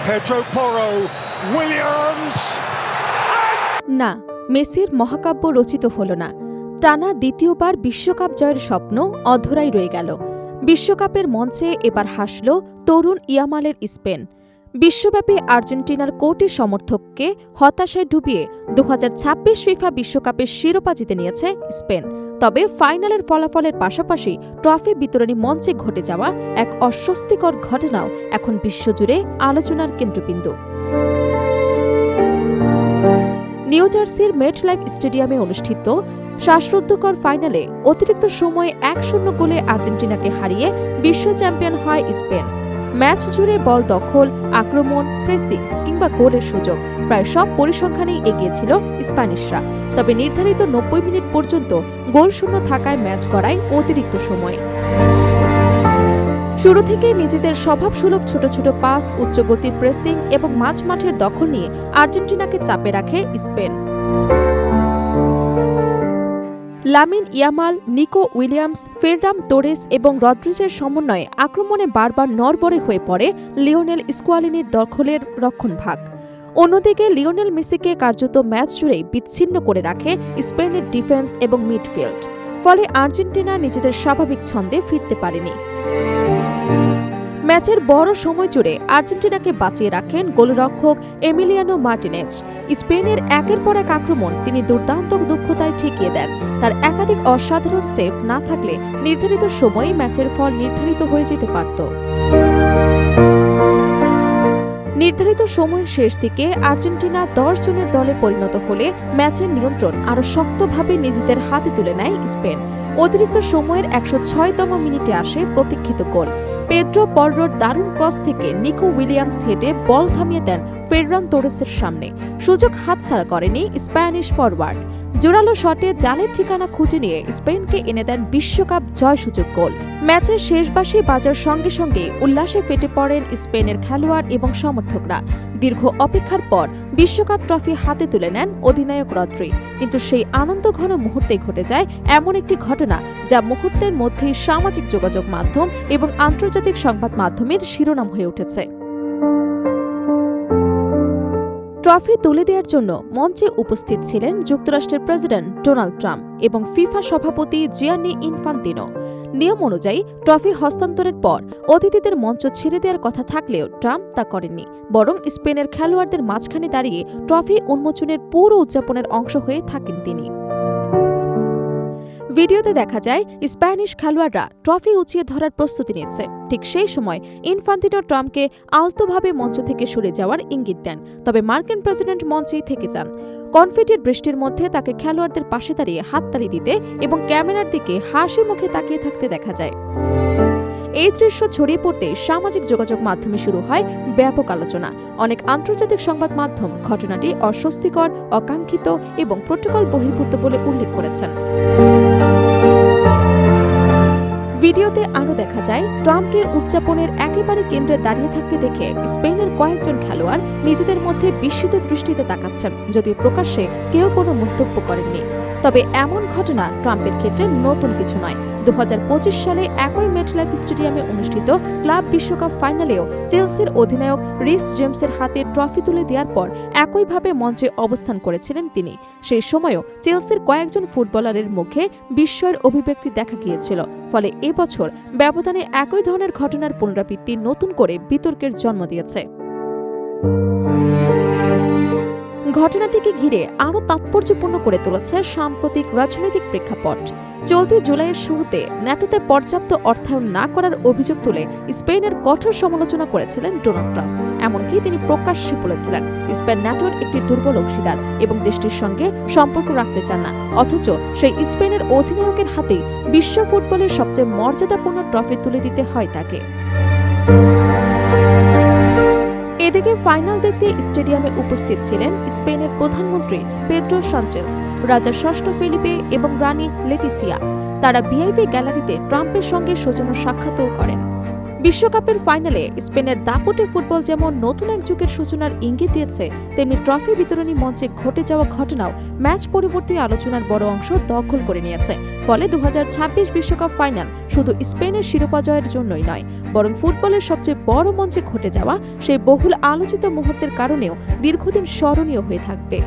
Pedro Porro, Williams. না, মেসির মহাকাব্য রচিত হল না। টানা দ্বিতীয়বার বিশ্বকাপ জয়ের স্বপ্ন অধরাই রয়ে গেল। বিশ্বকাপের মঞ্চে এবার হাসল তরুণ ইয়ামালের স্পেন। বিশ্বব্যাপী আর্জেন্টিনার কোটি সমর্থককে হতাশায় ডুবিয়ে 2026 ফিফা বিশ্বকাপের শিরোপা জিতে নিয়েছে স্পেন। তবে ফাইনালের ফলাফলের পাশাপাশি ট্রফি বিতরণী মঞ্চে ঘটে যাওয়া এক অস্বস্তিকর ঘটনাও এখন বিশ্বজুড়ে আলোচনার কেন্দ্রবিন্দু। নিউ জার্সির মেটলাইফ স্টেডিয়ামে অনুষ্ঠিত শ্বাসরুদ্ধকর ফাইনালে অতিরিক্ত সময়ে 1-0 গোলে আর্জেন্টিনাকে হারিয়ে বিশ্ব চ্যাম্পিয়ন হয় স্পেন। ম্যাচ জুড়ে বল দখল, আক্রমণ, প্রেসিং কিংবা গোলের সুযোগ প্রায় সব পরিসংখ্যানেই এগিয়েছিল স্প্যানিশরা। তবে নির্ধারিত 90 মিনিট পর্যন্ত গোলশূন্য থাকায় ম্যাচ গড়ায় অতিরিক্ত সময়ে। শুরু থেকে নিজেদের স্বভাবসুলভ ছোট ছোট পাস, উচ্চগতির প্রেসিং এবং মাঝমাঠের দখল নিয়ে আর্জেন্টিনাকে চাপে রাখে Spain. Lamine Yamal, Nico Williams, Ferran Torres এবং রদ্রিগেজের সমন্বয়ে আক্রমণে বারবার নড়বড়ে হয়ে পড়ে লিওনেল স্কোয়ালিনির দখলের রক্ষণভাগ। অন্যদিকে লিওনেল মেসিকে কার্যত ম্যাচ জুড়েই বিচ্ছিন্ন করে রাখে স্পেনের ডিফেন্স এবং মিডফিল্ড। ফলে আর্জেন্টিনা নিজেদের স্বাভাবিক ছন্দে ফিরতে পারেনি। ম্যাচের বড় সময় জুড়ে আর্জেন্টিনাকে বাঁচিয়ে রাখেন গোলরক্ষক এমিলিয়ানো মার্টিনেজ। স্পেনের একের পর এক আক্রমণ তিনি দুর্দান্ত দক্ষতায় ঠেকিয়ে দেন। তার একাধিক অসাধারণ সেভ না থাকলে নির্ধারিত সময়ে ম্যাচের ফল নির্ধারিত হয়ে যেতে পারত। নির্ধারিত সময়ের শেষ দিকে আর্জেন্টিনা 10 জনের দলে পরিণত হলে ম্যাচের নিয়ন্ত্রণ আরও শক্তভাবে নিজেদের হাতে তুলে নেয় স্পেন। অতিরিক্ত সময়ের 106তম মিনিটে আসে প্রতীক্ষিত গোল। পেড্রো পর্রোর দারুণ ক্রস থেকে নিকো উইলিয়ামস হেডে বল থামিয়ে দেন ফেররান তোরেসের সামনে। সুযোগ হাতছাড়া করেনি স্প্যানিশ ফরওয়ার্ড। জোরালো শটে জালের ঠিকানা খুঁজে নিয়ে স্পেনকে এনে দেন বিশ্বকাপ জয়সূচক গোল। ম্যাচের শেষ বাঁশি বাজার সঙ্গে সঙ্গে উল্লাসে ফেটে পড়েন স্পেনের খেলোয়াড় এবং সমর্থকরা। দীর্ঘ অপেক্ষার পর বিশ্বকাপ ট্রফি হাতে তুলে নেন অধিনায়ক রদ্রি। কিন্তু সেই আনন্দঘন মুহূর্তে ঘটে যায় এমন একটি ঘটনা যা মুহূর্তের মধ্যেই সামাজিক যোগাযোগ মাধ্যম এবং আন্তর্জাতিক সংবাদ মাধ্যমের শিরোনাম হয়ে উঠেছে। ট্রফি তুলে দেওয়ার জন্য মঞ্চে উপস্থিত ছিলেন যুক্তরাষ্ট্রের প্রেসিডেন্ট ডোনাল্ড ট্রাম্প এবং ফিফা সভাপতি জিয়ানি ইনফান্তিনো। নিয়ম অনুযায়ী ট্রফি হস্তান্তরের পর অতিথিদের মঞ্চ ছেড়ে দেওয়ার কথা থাকলেও ট্রাম্প তা করেননি, বরং স্পেনের খেলোয়াড়দের মাঝখানে দাঁড়িয়ে ট্রফি উন্মোচনের পুরো উদযাপনের অংশ হয়ে থাকেন তিনি। ভিডিওতে দেখা যায় স্প্যানিশ খেলোয়াড়রা ট্রফি উঁচিয়ে ধরার প্রস্তুতি নিচ্ছে। ঠিক সেই সময় ইনফান্তিনো ট্রাম্পকে আলতোভাবে মঞ্চ থেকে সরে যাওয়ার ইঙ্গিত দেন। তবে মার্কিন প্রেসিডেন্ট মঞ্চেই থেকে যান। কনফিটির বৃষ্টির মধ্যে তাকে খেলোয়াড়দের পাশে দাঁড়িয়ে হাততালি দিতে এবং ক্যামেরার দিকে হাসি মুখে তাকিয়ে থাকতে দেখা যায়। এই দৃশ্য ছড়িয়ে পড়তে সামাজিক যোগাযোগ মাধ্যমে শুরু হয় ব্যাপক আলোচনা। অনেক আন্তর্জাতিক সংবাদ মাধ্যম ঘটনাটি অস্বস্তিকর, অকাঙ্ক্ষিত এবং প্রোটোকল বহির্ভূত বলে উল্লেখ করেছেন। ভিডিওতে আরও দেখা যায় ট্রাম্পকে উদযাপনের একেবারে কেন্দ্রে দাঁড়িয়ে থাকতে দেখে স্পেনের কয়েকজন খেলোয়াড় নিজেদের মধ্যে বিস্মিত দৃষ্টিতে তাকাচ্ছেন, যদিও প্রকাশ্যে কেউ কোনো মন্তব্য করেননি। তবে এমন ঘটনা ট্রাম্পের ক্ষেত্রে নতুন কিছু নয়। 2025 সালে একই মেটলাইফ স্টেডিয়ামে অনুষ্ঠিত ক্লাব বিশ্বকাপ ফাইনালেও চেলসির অধিনায়ক রিস জেমসের হাতে ট্রফি তুলে দেওয়ার পর একইভাবে মঞ্চে অবস্থান করেছিলেন তিনি। সেই সময়ও চেলসির কয়েকজন ফুটবলারের মুখে বিস্ময়ের অভিব্যক্তি দেখা গিয়েছিল। ফলে এবছর ব্যবধানে একই ধরনের ঘটনার পুনরাবৃত্তি নতুন করে বিতর্কের জন্ম দিয়েছে। ঘটনাটিকে ঘিরে আরও তাৎপর্যপূর্ণ করে তুলেছে সাম্প্রতিক রাজনৈতিক প্রেক্ষাপট। চলতি জুলাইয়ের শুরুতে ন্যাটোতে পর্যাপ্ত অর্থায়ন না করার অভিযোগ তুলে স্পেনের কঠোর সমালোচনা করেছিলেন ডোনাল্ড ট্রাম্প। এমনকি তিনি প্রকাশ্যে বলেছিলেন স্পেন ন্যাটোর একটি দুর্বল অংশীদার এবং দেশটির সঙ্গে সম্পর্ক রাখতে চান না। অথচ সেই স্পেনের অধিনায়কের হাতেই বিশ্ব ফুটবলের সবচেয়ে মর্যাদাপূর্ণ ট্রফি তুলে দিতে হয় তাকে। এদিকে ফাইনাল দেখতে স্টেডিয়ামে উপস্থিত ছিলেন স্পেনের প্রধানমন্ত্রী পেড্রো সানচেস, রাজা ষষ্ঠ ফেলিপে এবং রানী লেতিসিয়া। তারা ভিআইপি গ্যালারিতে ট্রাম্পের সঙ্গে সৌজন্য সাক্ষাৎও করেন। বিশ্বকাপের ফাইনালে স্পেনের দাপুটে ফুটবল যেমন নতুন এক যুগের সূচনার ইঙ্গিত দিয়েছে, তেমনি ট্রফি বিতরণী মঞ্চে ঘটে যাওয়া ঘটনাও ম্যাচ পরবর্তী আলোচনার বড় অংশ দখল করে নিয়েছে। ফলে 2026 বিশ্বকাপ ফাইনাল শুধু স্পেনের শিরোপা জয়ের জন্যই নয়, বরং ফুটবলের সবচেয়ে বড় মঞ্চে ঘটে যাওয়া সেই বহুল আলোচিত মুহূর্তের কারণেও দীর্ঘদিন স্মরণীয় হয়ে থাকবে।